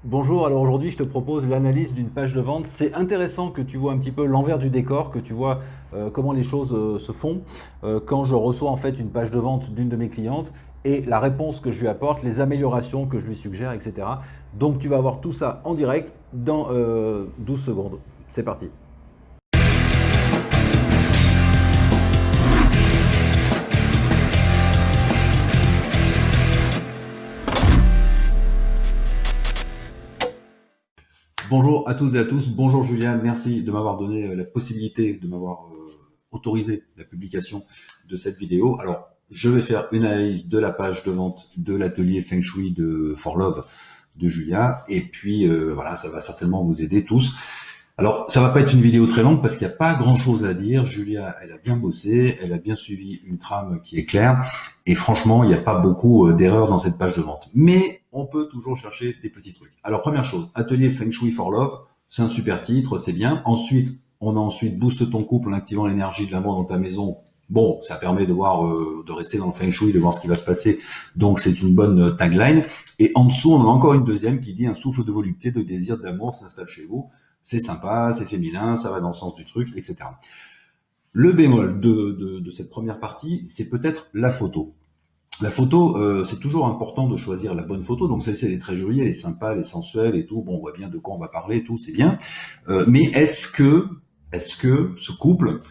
Bonjour, alors aujourd'hui je te propose l'analyse d'une page de vente. C'est intéressant que tu vois un petit peu l'envers du décor, que tu vois comment les choses se font quand je reçois en fait une page de vente d'une de mes clientes et la réponse que je lui apporte, les améliorations que je lui suggère, etc. Donc tu vas voir tout ça en direct dans 12 secondes. C'est parti. Bonjour à toutes et à tous, bonjour Julien, merci de m'avoir donné la possibilité, de m'avoir autorisé la publication de cette vidéo. Alors, je vais faire une analyse de la page de vente de l'atelier Feng Shui de For Love de Julia, et puis voilà, ça va certainement vous aider tous. Alors, ça va pas être une vidéo très longue parce qu'il n'y a pas grand-chose à dire. Julia, elle a bien bossé, elle a bien suivi une trame qui est claire, et franchement, il n'y a pas beaucoup d'erreurs dans cette page de vente. Mais on peut toujours chercher des petits trucs. Alors, première chose, Atelier Feng Shui for Love, c'est un super titre, c'est bien. Ensuite, on a ensuite Booste ton couple en activant l'énergie de l'amour dans ta maison. Bon, ça permet de voir, de rester dans le Feng Shui, de voir ce qui va se passer. Donc, c'est une bonne tagline. Et en dessous, on a encore une deuxième qui dit un souffle de volupté, de désir, d'amour s'installe chez vous. C'est sympa, c'est féminin, ça va dans le sens du truc, etc. Le bémol de cette première partie, c'est peut-être la photo. La photo, c'est toujours important de choisir la bonne photo. Donc celle-ci, elle est très jolie, elle est sympa, elle est sensuelle et tout. Bon, on voit bien de quoi on va parler et tout, c'est bien. Mais est-ce que ce couple,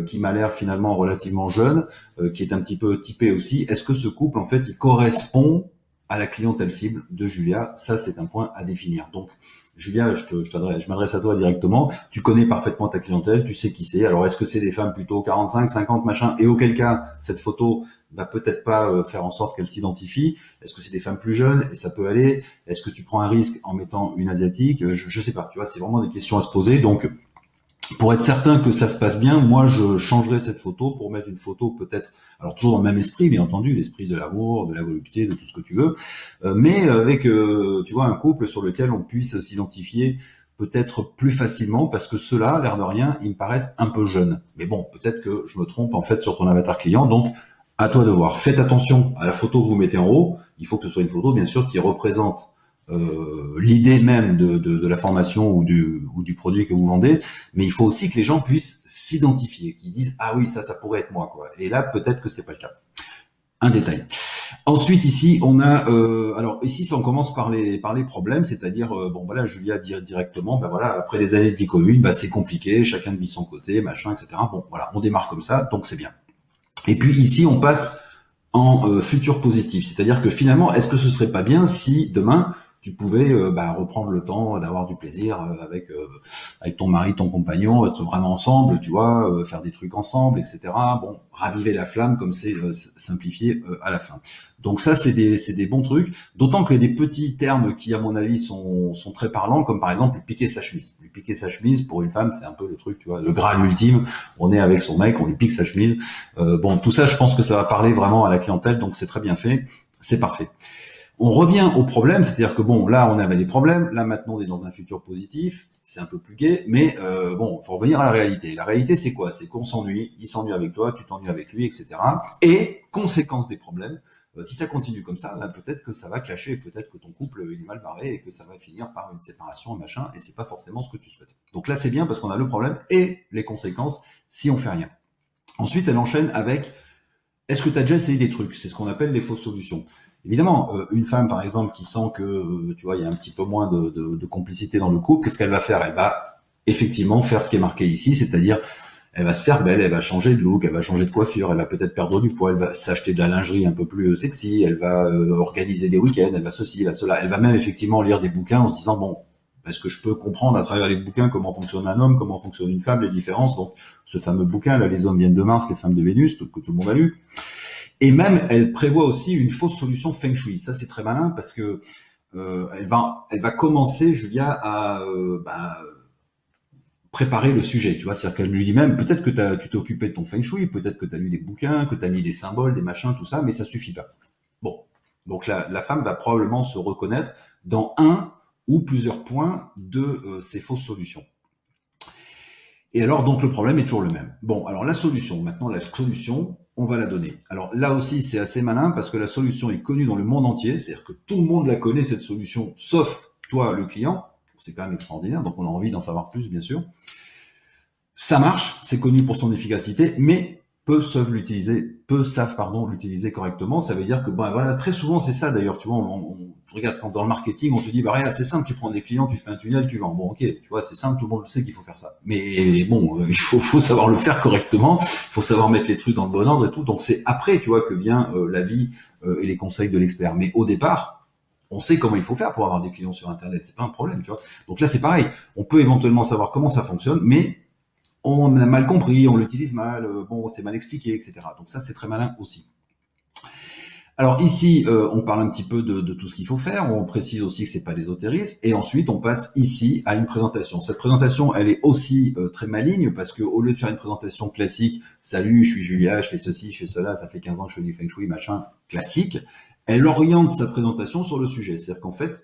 qui m'a l'air finalement relativement jeune, qui est un petit peu typé aussi, est-ce que ce couple, en fait, il correspond à la clientèle cible de Julia? Ça, c'est un point à définir. Donc, Julia, je m'adresse à toi directement. Tu connais parfaitement ta clientèle, tu sais qui c'est. Alors, est-ce que c'est des femmes plutôt 45, 50, machin? Et auquel cas, cette photo va peut-être pas faire en sorte qu'elle s'identifie. Est-ce que c'est des femmes plus jeunes? Et ça peut aller. Est-ce que tu prends un risque en mettant une asiatique? Je sais pas. Tu vois, c'est vraiment des questions à se poser. Donc, pour être certain que ça se passe bien, moi je changerai cette photo pour mettre une photo peut-être, alors toujours dans le même esprit, bien entendu, l'esprit de l'amour, de la volupté, de tout ce que tu veux, mais avec, tu vois, un couple sur lequel on puisse s'identifier peut-être plus facilement, parce que ceux-là, l'air de rien, ils me paraissent un peu jeunes. Mais bon, peut-être que je me trompe en fait sur ton avatar client, donc à toi de voir. Faites attention à la photo que vous mettez en haut. Il faut que ce soit une photo, bien sûr, qui représente l'idée même de la formation ou du produit que vous vendez, mais il faut aussi que les gens puissent s'identifier, qu'ils disent ah oui, ça pourrait être moi, quoi. Et là peut-être que c'est pas le cas. Un détail. Ensuite ici on a alors ici ça on commence par les problèmes, c'est-à-dire bon voilà, Julia dit directement ben voilà, après des années de vie commune, ben c'est compliqué, chacun vit son côté, machin, etc. Bon voilà, on démarre comme ça, donc c'est bien. Et puis ici on passe en futur positif. C'est-à-dire que finalement, est-ce que ce serait pas bien si demain tu pouvais reprendre le temps d'avoir du plaisir avec ton mari, ton compagnon, être vraiment ensemble, tu vois, faire des trucs ensemble, etc. Bon, raviver la flamme comme c'est simplifié à la fin. Donc ça, c'est des bons trucs. D'autant qu'il y a des petits termes qui, à mon avis, sont très parlants, comme par exemple lui piquer sa chemise. Lui piquer sa chemise pour une femme, c'est un peu le truc, tu vois, le Graal ultime. On est avec son mec, on lui pique sa chemise. Bon, tout ça, je pense que ça va parler vraiment à la clientèle, donc c'est très bien fait, c'est parfait. On revient au problème, c'est-à-dire que bon, là, on avait des problèmes, là, maintenant, on est dans un futur positif, c'est un peu plus gai, mais bon, faut revenir à la réalité. La réalité, c'est quoi? C'est qu'on s'ennuie, il s'ennuie avec toi, tu t'ennuies avec lui, etc. Et, conséquence des problèmes, si ça continue comme ça, là, peut-être que ça va clasher, peut-être que ton couple, il est mal barré et que ça va finir par une séparation, machin, et c'est pas forcément ce que tu souhaites. Donc là, c'est bien parce qu'on a le problème et les conséquences si on fait rien. Ensuite, elle enchaîne avec est-ce que tu as déjà essayé des trucs? C'est ce qu'on appelle les fausses solutions. Évidemment, une femme, par exemple, qui sent que, tu vois, il y a un petit peu moins de complicité dans le couple, qu'est-ce qu'elle va faire? Elle va effectivement faire ce qui est marqué ici, c'est-à-dire, elle va se faire belle, elle va changer de look, elle va changer de coiffure, elle va peut-être perdre du poids, elle va s'acheter de la lingerie un peu plus sexy, elle va organiser des week-ends, elle va ceci, elle va cela, elle va même effectivement lire des bouquins en se disant, bon, est-ce que je peux comprendre à travers les bouquins comment fonctionne un homme, comment fonctionne une femme, les différences? Donc, ce fameux bouquin, là, les hommes viennent de Mars, les femmes de Vénus, que tout le monde a lu. Et même, elle prévoit aussi une fausse solution Feng Shui. Ça, c'est très malin parce que elle va commencer, Julia, à préparer le sujet. Tu vois, c'est-à-dire qu'elle lui dit même, peut-être que tu t'es occupé de ton Feng Shui, peut-être que tu as lu des bouquins, que tu as mis des symboles, des machins, tout ça, mais ça suffit pas. Bon, donc la femme va probablement se reconnaître dans un ou plusieurs points de ces fausses solutions. Et alors, donc, le problème est toujours le même. Bon, alors la solution, maintenant, la solution, on va la donner. Alors là aussi, c'est assez malin parce que la solution est connue dans le monde entier, c'est-à-dire que tout le monde la connaît, cette solution, sauf toi, le client, c'est quand même extraordinaire, donc on a envie d'en savoir plus, bien sûr. Ça marche, c'est connu pour son efficacité, mais savent l'utiliser correctement. Ça veut dire que, ben voilà, très souvent, c'est ça d'ailleurs, tu vois, regarde, quand dans le marketing, on te dit, bah, regarde, c'est simple, tu prends des clients, tu fais un tunnel, tu vends. Bon, ok, tu vois, c'est simple, tout le monde sait qu'il faut faire ça. Mais bon, il faut savoir le faire correctement, il faut savoir mettre les trucs dans le bon ordre et tout. Donc c'est après, tu vois, que vient l'avis et les conseils de l'expert. Mais au départ, on sait comment il faut faire pour avoir des clients sur Internet, c'est pas un problème, tu vois. Donc là, c'est pareil. On peut éventuellement savoir comment ça fonctionne, mais on a mal compris, on l'utilise mal, bon, c'est mal expliqué, etc. Donc ça, c'est très malin aussi. Alors ici, on parle un petit peu de tout ce qu'il faut faire, on précise aussi que c'est pas l'ésotérisme, et ensuite on passe ici à une présentation. Cette présentation, elle est aussi très maligne, parce que au lieu de faire une présentation classique, salut, je suis Julia, je fais ceci, je fais cela, ça fait 15 ans que je fais du Feng Shui, machin, classique, elle oriente sa présentation sur le sujet. C'est-à-dire qu'en fait,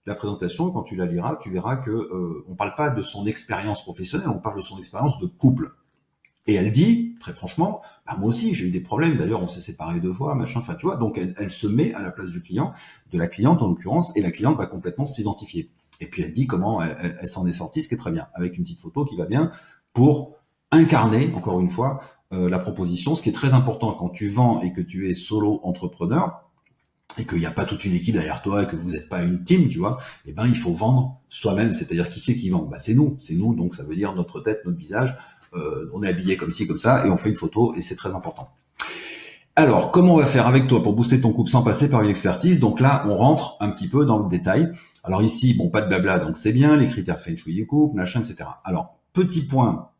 la présentation, quand tu la liras, tu verras que on parle pas de son expérience professionnelle, on parle de son expérience de couple. Et elle dit, très franchement, bah moi aussi j'ai eu des problèmes, d'ailleurs on s'est séparés 2 fois, machin, enfin tu vois, donc elle se met à la place du client, de la cliente en l'occurrence, et la cliente va complètement s'identifier. Et puis elle dit comment elle s'en est sortie, ce qui est très bien, avec une petite photo qui va bien pour incarner, encore une fois, la proposition, ce qui est très important quand tu vends et que tu es solo entrepreneur, et qu'il n'y a pas toute une équipe derrière toi, et que vous n'êtes pas une team, tu vois, eh ben il faut vendre soi-même, c'est-à-dire qui c'est qui vend, bah c'est nous, donc ça veut dire notre tête, notre visage, on est habillé comme ci, comme ça, et on fait une photo, et c'est très important. Alors, comment on va faire avec toi pour booster ton couple sans passer par une expertise? Donc là, on rentre un petit peu dans le détail. Alors ici, bon, pas de blabla, donc c'est bien, les critères Feng Shui du couple, machin, etc. Alors, petit point,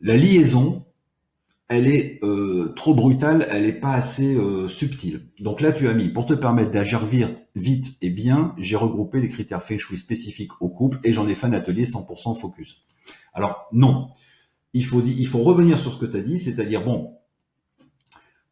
la liaison, elle est trop brutale, elle est pas assez subtile. Donc là, tu as mis, pour te permettre d'agir vite et bien, j'ai regroupé les critères Feng Shui spécifiques au couple et j'en ai fait un atelier 100% focus. Alors non, il faut revenir sur ce que tu as dit, c'est-à-dire, bon,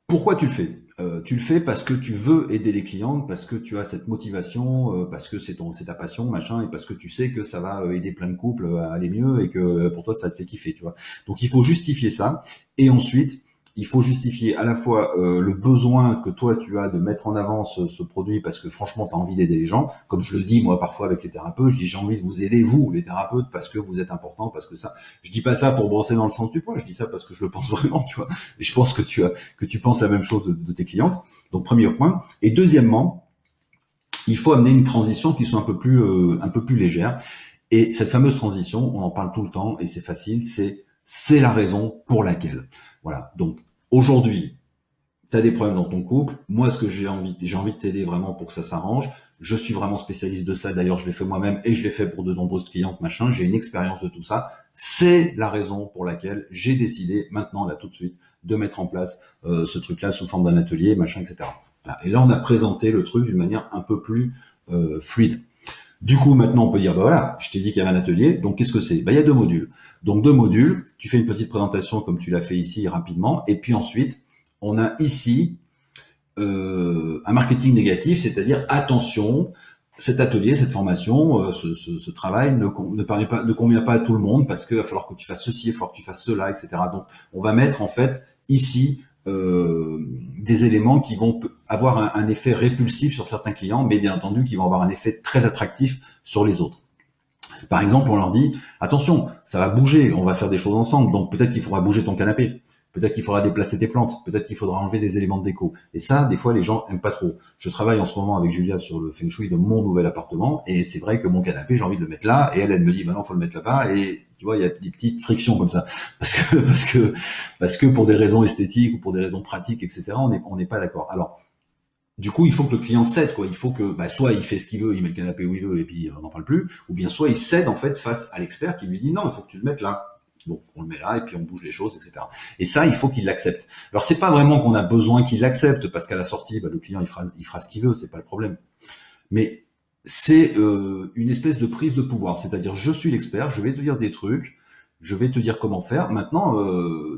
pourquoi tu le fais? Tu le fais parce que tu veux aider les clientes, parce que tu as cette motivation, parce que c'est ta passion, machin, et parce que tu sais que ça va aider plein de couples à aller mieux et que pour toi ça te fait kiffer, tu vois. Donc il faut justifier ça, et ensuite il faut justifier à la fois le besoin que toi tu as de mettre en avant ce produit parce que franchement tu as envie d'aider les gens, comme je le dis moi parfois avec les thérapeutes, je dis j'ai envie de vous aider vous les thérapeutes parce que vous êtes importants, parce que ça, je dis pas ça pour brosser dans le sens du poil, je dis ça parce que je le pense vraiment, tu vois. Et je pense que tu penses la même chose de tes clientes. Donc premier point. Et deuxièmement, il faut amener une transition qui soit un peu plus légère. Et cette fameuse transition, on en parle tout le temps et c'est facile, c'est la raison pour laquelle. Voilà. Donc aujourd'hui, tu as des problèmes dans ton couple. Moi, ce que j'ai envie de t'aider vraiment pour que ça s'arrange. Je suis vraiment spécialiste de ça. D'ailleurs, je l'ai fait moi-même et je l'ai fait pour de nombreuses clientes, machin. J'ai une expérience de tout ça. C'est la raison pour laquelle j'ai décidé maintenant, là, tout de suite, de mettre en place ce truc-là sous forme d'un atelier, machin, etc. Voilà. Et là, on a présenté le truc d'une manière un peu plus fluide. Du coup, maintenant, on peut dire, bah voilà, je t'ai dit qu'il y avait un atelier, donc qu'est-ce que c'est? Bah, il y a 2 modules. Donc 2 modules, tu fais une petite présentation comme tu l'as fait ici rapidement, et puis ensuite, on a ici un marketing négatif, c'est-à-dire attention, cet atelier, cette formation, ce travail ne convient pas à tout le monde parce qu'il va falloir que tu fasses ceci, il va falloir que tu fasses cela, etc. Donc, on va mettre en fait ici des éléments qui vont avoir un effet répulsif sur certains clients, mais bien entendu qui vont avoir un effet très attractif sur les autres. Par exemple, on leur dit attention, ça va bouger, on va faire des choses ensemble, donc peut-être qu'il faudra bouger ton canapé. Peut-être qu'il faudra déplacer tes plantes. Peut-être qu'il faudra enlever des éléments de déco. Et ça, des fois, les gens aiment pas trop. Je travaille en ce moment avec Julia sur le Feng Shui de mon nouvel appartement. Et c'est vrai que mon canapé, j'ai envie de le mettre là. Et elle me dit, bah non, faut le mettre là-bas. Et tu vois, il y a des petites frictions comme ça. Parce que pour des raisons esthétiques ou pour des raisons pratiques, etc., on n'est pas d'accord. Alors, du coup, il faut que le client cède, quoi. Il faut que, bah, soit il fait ce qu'il veut, il met le canapé où il veut et puis on n'en parle plus. Ou bien soit il cède, en fait, face à l'expert qui lui dit, non, il faut que tu le mettes là. Donc, on le met là et puis on bouge les choses, etc. Et ça, il faut qu'il l'accepte. Alors, c'est pas vraiment qu'on a besoin qu'il l'accepte parce qu'à la sortie, bah, le client, il fera ce qu'il veut, c'est pas le problème. Mais c'est une espèce de prise de pouvoir. C'est-à-dire, je suis l'expert, je vais te dire des trucs, je vais te dire comment faire. Maintenant,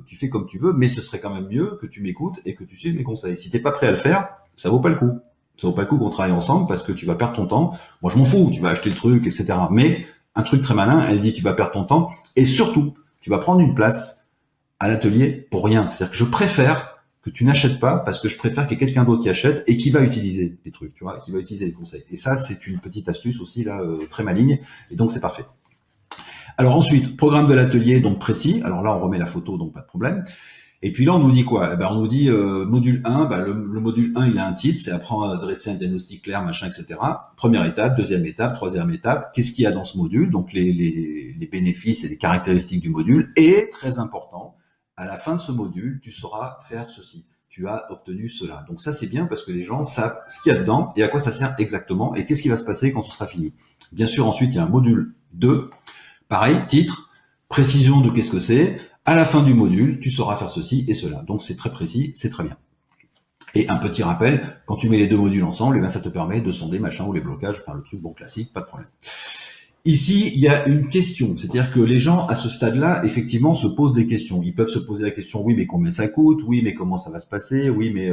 tu fais comme tu veux, mais ce serait quand même mieux que tu m'écoutes et que tu suives mes conseils. Si t'es pas prêt à le faire, ça vaut pas le coup. Ça vaut pas le coup qu'on travaille ensemble parce que tu vas perdre ton temps. Moi, je m'en fous, tu vas acheter le truc, etc. Mais un truc très malin, elle dit, tu vas perdre ton temps et surtout, tu vas prendre une place à l'atelier pour rien. C'est-à-dire que je préfère que tu n'achètes pas parce que je préfère qu'il y ait quelqu'un d'autre qui achète et qui va utiliser les trucs, tu vois, qui va utiliser les conseils. Et ça, c'est une petite astuce aussi là, très maligne. Et donc c'est parfait. Alors ensuite, programme de l'atelier, donc précis. Alors là, on remet la photo, donc pas de problème. Et puis là, on nous dit quoi? On nous dit module 1, le module 1, il a un titre, c'est apprendre à dresser un diagnostic clair, machin, etc. Première étape, deuxième étape, troisième étape. Qu'est-ce qu'il y a dans ce module? Donc les bénéfices et les caractéristiques du module. Et très important, à la fin de ce module, tu sauras faire ceci. Tu as obtenu cela. Donc ça, c'est bien parce que les gens savent ce qu'il y a dedans et à quoi ça sert exactement et qu'est-ce qui va se passer quand ce sera fini. Bien sûr, ensuite, il y a un module 2. Pareil, titre, précision de qu'est-ce que c'est. À la fin du module, tu sauras faire ceci et cela. Donc c'est très précis, c'est très bien. Et un petit rappel, quand tu mets les deux modules ensemble, ça te permet de sonder machin ou les blocages, enfin le truc bon classique, pas de problème. Ici, il y a une question, c'est-à-dire que les gens à ce stade-là, effectivement, se posent des questions. Ils peuvent se poser la question, oui, mais combien ça coûte? Oui, mais comment ça va se passer? Oui, mais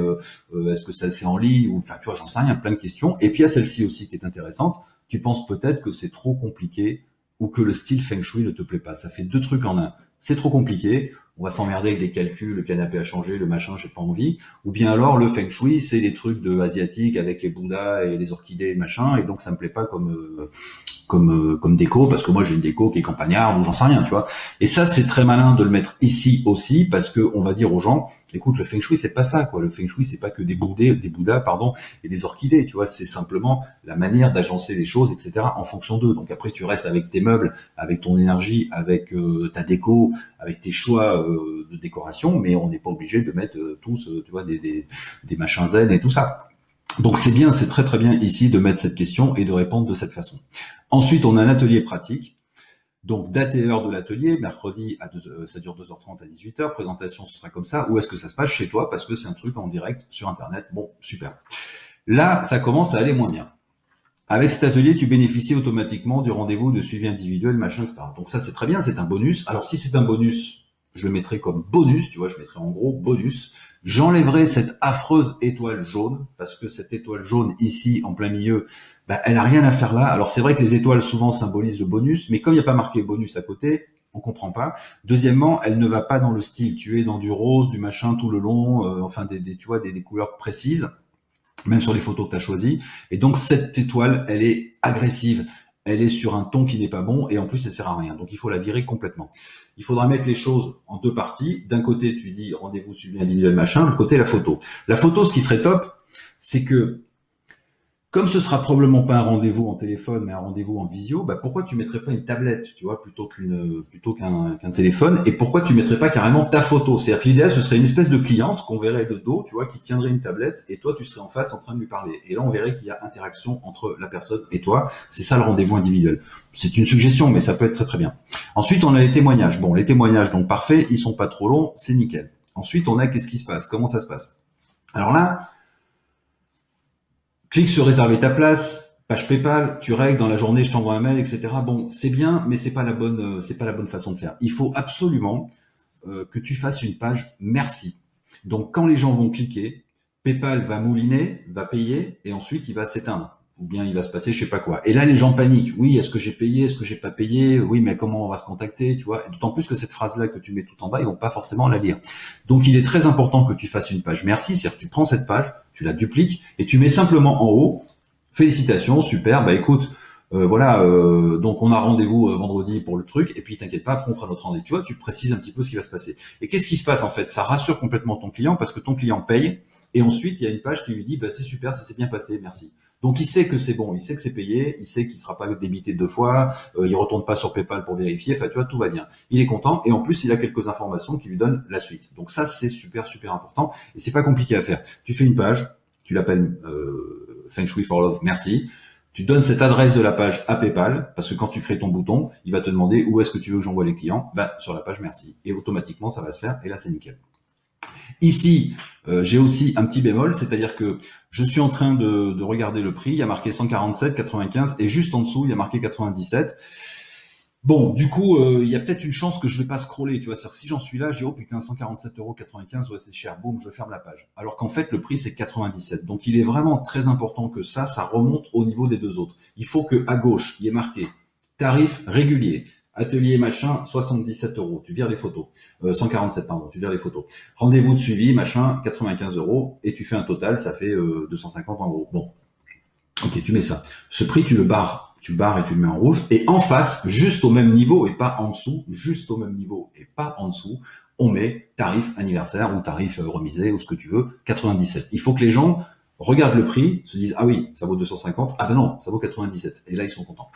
est-ce que ça c'est en ligne? Ou enfin, tu vois, j'en sais rien, plein de questions. Et puis il y a celle-ci aussi qui est intéressante. Tu penses peut-être que c'est trop compliqué ou que le style Feng Shui ne te plaît pas. Ça fait deux trucs en un. C'est trop compliqué, on va s'emmerder avec des calculs, le canapé a changé, le machin, j'ai pas envie. Ou bien alors le Feng Shui, c'est des trucs de asiatiques avec les Bouddhas et les orchidées et machin, et donc ça me plaît pas comme déco, parce que moi j'ai une déco qui est campagnarde ou j'en sais rien, tu vois. Et ça, c'est très malin de le mettre ici aussi, parce que on va dire aux gens, écoute, le Feng Shui, c'est pas ça, quoi. Le Feng Shui, c'est pas que des Bouddhas, et des orchidées, tu vois. C'est simplement la manière d'agencer les choses, etc., en fonction d'eux. Donc après, tu restes avec tes meubles, avec ton énergie, avec ta déco, avec tes choix de décoration, mais on n'est pas obligé de mettre tous, tu vois, des machins zen et tout ça. Donc c'est bien, c'est très très bien ici de mettre cette question et de répondre de cette façon. Ensuite, on a un atelier pratique. Donc date et heure de l'atelier, mercredi ça dure 2h30 à 18h, présentation ce sera comme ça, ou est-ce que ça se passe chez toi parce que c'est un truc en direct sur internet. Bon, super. Là, ça commence à aller moins bien. Avec cet atelier, tu bénéficies automatiquement du rendez-vous de suivi individuel, machin, etc. Donc ça, c'est très bien, c'est un bonus. Alors si c'est un bonus, je le mettrai comme bonus, tu vois, je mettrai en gros bonus. J'enlèverai cette affreuse étoile jaune, parce que cette étoile jaune ici, en plein milieu, elle a rien à faire là. Alors c'est vrai que les étoiles souvent symbolisent le bonus, mais comme il n'y a pas marqué bonus à côté, on comprend pas. Deuxièmement, elle ne va pas dans le style. Tu es dans du rose, du machin tout le long, enfin tu vois, des couleurs précises, même sur les photos que tu as choisies. Et donc cette étoile, elle est agressive. Elle est sur un ton qui n'est pas bon et en plus elle sert à rien. Donc il faut la virer complètement. Il faudra mettre les choses en deux parties. D'un côté, tu dis rendez-vous suivi individuel machin, de l'autre côté la photo. La photo, ce qui serait top, c'est que comme ce sera probablement pas un rendez-vous en téléphone, mais un rendez-vous en visio, pourquoi tu mettrais pas une tablette, tu vois, plutôt qu'un téléphone, et pourquoi tu mettrais pas carrément ta photo? C'est-à-dire que l'idéal, ce serait une espèce de cliente qu'on verrait de dos, tu vois, qui tiendrait une tablette, et toi, tu serais en face en train de lui parler. Et là, on verrait qu'il y a interaction entre la personne et toi. C'est ça le rendez-vous individuel. C'est une suggestion, mais ça peut être très très bien. Ensuite, on a les témoignages. Bon, les témoignages, donc parfait, ils sont pas trop longs, c'est nickel. Ensuite, on a qu'est-ce qui se passe? Comment ça se passe? Alors là, clique sur réserver ta place, page PayPal, tu règles dans la journée, je t'envoie un mail, etc. Bon, c'est bien, mais c'est pas la bonne façon de faire. Il faut absolument que tu fasses une page merci. Donc, quand les gens vont cliquer, PayPal va mouliner, va payer, et ensuite il va s'éteindre. Ou bien il va se passer je sais pas quoi. Et là, les gens paniquent. Oui, est-ce que j'ai payé? Est-ce que j'ai pas payé? Oui, mais comment on va se contacter? Tu vois. Et d'autant plus que cette phrase-là que tu mets tout en bas, ils vont pas forcément la lire. Donc, il est très important que tu fasses une page merci. C'est-à-dire que tu prends cette page, tu la dupliques et tu mets simplement en haut félicitations, super. Écoute, voilà. Donc, on a rendez-vous vendredi pour le truc. Et puis, t'inquiète pas, après on fera notre rendez-vous. Tu vois, tu précises un petit peu ce qui va se passer. Et qu'est-ce qui se passe en fait? Ça rassure complètement ton client parce que ton client paye. Et ensuite, il y a une page qui lui dit, c'est super, ça s'est bien passé, merci. Donc, il sait que c'est bon, il sait que c'est payé, il sait qu'il sera pas débité deux fois, il retourne pas sur PayPal pour vérifier, enfin, tu vois, tout va bien. Il est content, et en plus, il a quelques informations qui lui donnent la suite. Donc ça, c'est super, super important, et c'est pas compliqué à faire. Tu fais une page, tu l'appelles Feng Shui for Love, merci. Tu donnes cette adresse de la page à PayPal, parce que quand tu crées ton bouton, il va te demander où est-ce que tu veux que j'envoie les clients. Sur la page merci. Et automatiquement, ça va se faire, et là, c'est nickel. Ici, j'ai aussi un petit bémol, c'est-à-dire que je suis en train de regarder le prix, il y a marqué 147,95 et juste en dessous, il y a marqué 97. Bon, du coup, il y a peut-être une chance que je vais pas scroller, tu vois. C'est-à-dire que si j'en suis là, je dis oh putain, 147,95 €, ouais, c'est cher, boum, je ferme la page. Alors qu'en fait, le prix c'est 97. Donc il est vraiment très important que ça remonte au niveau des deux autres. Il faut que à gauche, il y ait marqué tarif régulier. Atelier machin, 77 euros. Tu vires les photos. 147, pardon, tu vires les photos. Rendez-vous de suivi, machin, 95 euros. Et tu fais un total, ça fait 250 en gros. Bon, ok, tu mets ça. Ce prix, tu le barres. Tu le barres et tu le mets en rouge. Et en face, juste au même niveau et pas en dessous, juste au même niveau et pas en dessous, on met tarif anniversaire ou tarif remisé ou ce que tu veux, 97. Il faut que les gens regardent le prix, se disent ah oui, ça vaut 250, ah ben non, ça vaut 97. Et là, ils sont contents.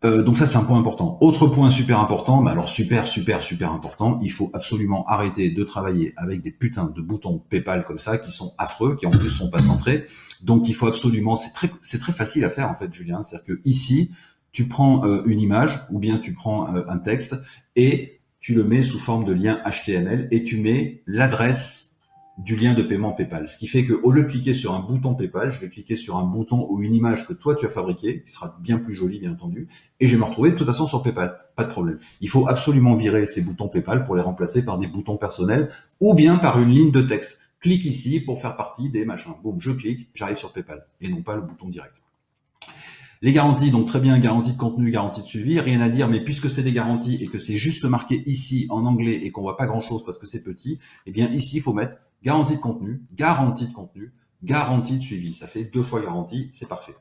Donc ça, c'est un point important. Autre point super important, mais alors super important, il faut absolument arrêter de travailler avec des putains de boutons PayPal comme ça, qui sont affreux, qui en plus sont pas centrés. Donc il faut absolument, c'est très facile à faire en fait, Julien. C'est-à-dire que ici, tu prends une image ou bien tu prends un texte et tu le mets sous forme de lien HTML et tu mets l'adresse du lien de paiement PayPal. Ce qui fait que au lieu de cliquer sur un bouton PayPal, je vais cliquer sur un bouton ou une image que toi tu as fabriqué, qui sera bien plus jolie bien entendu, et je vais me retrouver de toute façon sur PayPal. Pas de problème. Il faut absolument virer ces boutons PayPal pour les remplacer par des boutons personnels ou bien par une ligne de texte. Clique ici pour faire partie des machins. Boum, je clique, j'arrive sur PayPal et non pas le bouton direct. Les garanties, donc très bien, garantie de contenu, garantie de suivi, rien à dire, mais puisque c'est des garanties et que c'est juste marqué ici en anglais et qu'on voit pas grand chose parce que c'est petit, eh bien ici, il faut mettre garantie de contenu, garantie de contenu, garantie de suivi. Ça fait 2 fois garantie, c'est parfait.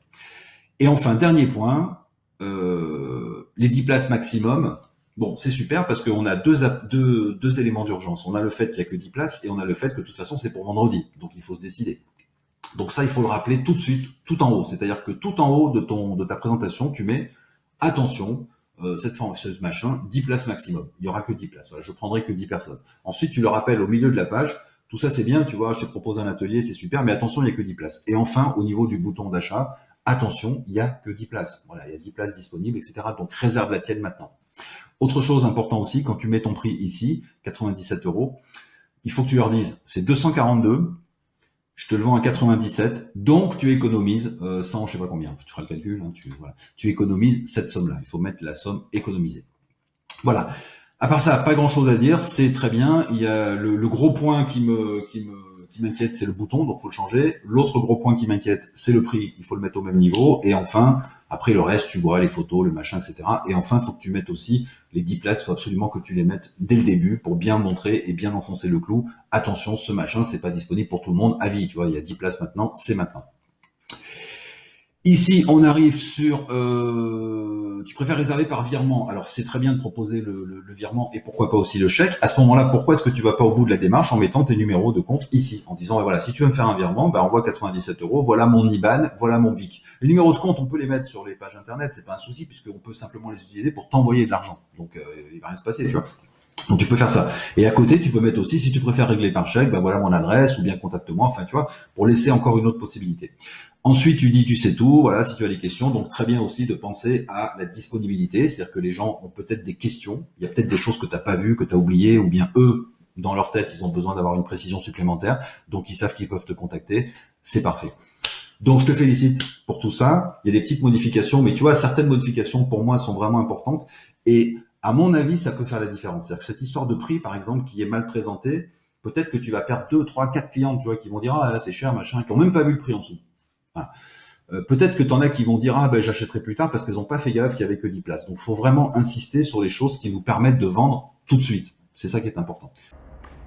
Et enfin, dernier point, les 10 places maximum. Bon, c'est super parce qu'on a deux éléments d'urgence. On a le fait qu'il n'y a que 10 places et on a le fait que de toute façon, c'est pour vendredi. Donc, il faut se décider. Donc ça, il faut le rappeler tout de suite, tout en haut. C'est-à-dire que tout en haut de ta présentation, tu mets attention, ce machin, 10 places maximum. Il y aura que 10 places. Voilà, je prendrai que 10 personnes. Ensuite, tu le rappelles au milieu de la page. Tout ça, c'est bien, tu vois, je te propose un atelier, c'est super, mais attention, il n'y a que 10 places. Et enfin, au niveau du bouton d'achat, attention, il n'y a que 10 places. Voilà, il y a 10 places disponibles, etc. Donc, réserve la tienne maintenant. Autre chose importante aussi, quand tu mais ton prix ici, 97 euros, il faut que tu leur dises, c'est 242, je te le vends à 97, donc tu économises 100, je sais pas combien, tu feras le calcul, hein, tu économises cette somme-là. Il faut mettre la somme économisée. Voilà. À part ça, pas grand-chose à dire, c'est très bien. Il y a le gros point qui m'inquiète, c'est le bouton, donc faut le changer. L'autre gros point qui m'inquiète, c'est le prix, il faut le mettre au même niveau. Et enfin, après le reste, tu vois, les photos, le machin, etc. Et enfin, il faut que tu mettes aussi les 10 places, il faut absolument que tu les mettes dès le début pour bien montrer et bien enfoncer le clou. Attention, ce machin, c'est pas disponible pour tout le monde à vie, tu vois, il y a 10 places maintenant, c'est maintenant. Ici, on arrive sur... tu préfères réserver par virement. Alors, c'est très bien de proposer le virement et pourquoi pas aussi le chèque. À ce moment-là, pourquoi est-ce que tu vas pas au bout de la démarche en mettant tes numéros de compte ici, en disant, voilà, si tu veux me faire un virement, ben, envoie 97 euros, voilà mon IBAN, voilà mon BIC. Les numéros de compte, on peut les mettre sur les pages internet, c'est pas un souci, puisqu'on peut simplement les utiliser pour t'envoyer de l'argent. Donc, il va rien se passer, tu vois. Donc tu peux faire ça. Et à côté, tu peux mettre aussi, si tu préfères régler par chèque, ben voilà mon adresse, ou bien contacte-moi, enfin tu vois, pour laisser encore une autre possibilité. Ensuite, tu dis tu sais tout, voilà, si tu as des questions. Donc très bien aussi de penser à la disponibilité, c'est-à-dire que les gens ont peut-être des questions, il y a peut-être des choses que tu n'as pas vues, que tu as oubliées, ou bien eux, dans leur tête, ils ont besoin d'avoir une précision supplémentaire, donc ils savent qu'ils peuvent te contacter, c'est parfait. Donc je te félicite pour tout ça. Il y a des petites modifications, mais tu vois, certaines modifications pour moi sont vraiment importantes et à mon avis, ça peut faire la différence. C'est-à-dire que cette histoire de prix, par exemple, qui est mal présentée, peut-être que tu vas perdre 2, 3, 4 clients, tu vois, qui vont dire ah là c'est cher, machin, qui ont même pas vu le prix en dessous. Voilà. Peut-être que tu en as qui vont dire ah ben j'achèterai plus tard parce qu'ils n'ont pas fait gaffe qu'il y avait que 10 places. Donc faut vraiment insister sur les choses qui nous permettent de vendre tout de suite. C'est ça qui est important.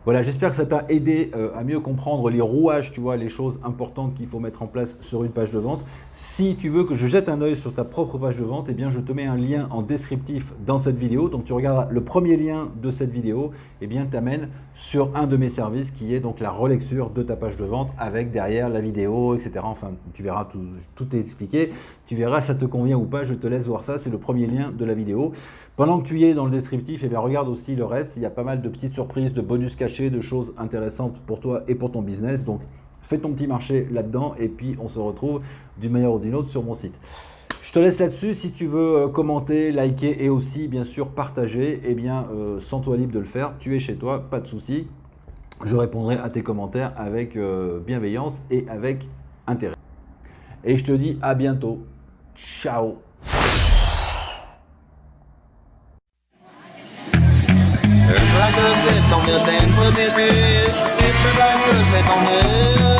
Voilà, j'espère que ça t'a aidé à mieux comprendre les rouages, tu vois, les choses importantes qu'il faut mettre en place sur une page de vente. Si tu veux que je jette un œil sur ta propre page de vente, eh bien, je te mets un lien en descriptif dans cette vidéo. Donc, tu regarderas le premier lien de cette vidéo, eh bien, t'amène sur un de mes services qui est donc la relecture de ta page de vente avec derrière la vidéo, etc. Enfin, tu verras, tout est expliqué. Tu verras si ça te convient ou pas, je te laisse voir ça. C'est le premier lien de la vidéo. Pendant que tu y es dans le descriptif, eh bien, regarde aussi le reste. Il y a pas mal de petites surprises, de bonus cachés, de choses intéressantes pour toi et pour ton business. Donc, fais ton petit marché là-dedans et puis on se retrouve d'une manière ou d'une autre sur mon site. Je te laisse là-dessus. Si tu veux commenter, liker et aussi, bien sûr, partager, eh bien, sens-toi libre de le faire. Tu es chez toi, pas de souci. Je répondrai à tes commentaires avec bienveillance et avec intérêt. Et je te dis à bientôt. Ciao. Like a set on the stands with this bitch. It's the like a set on the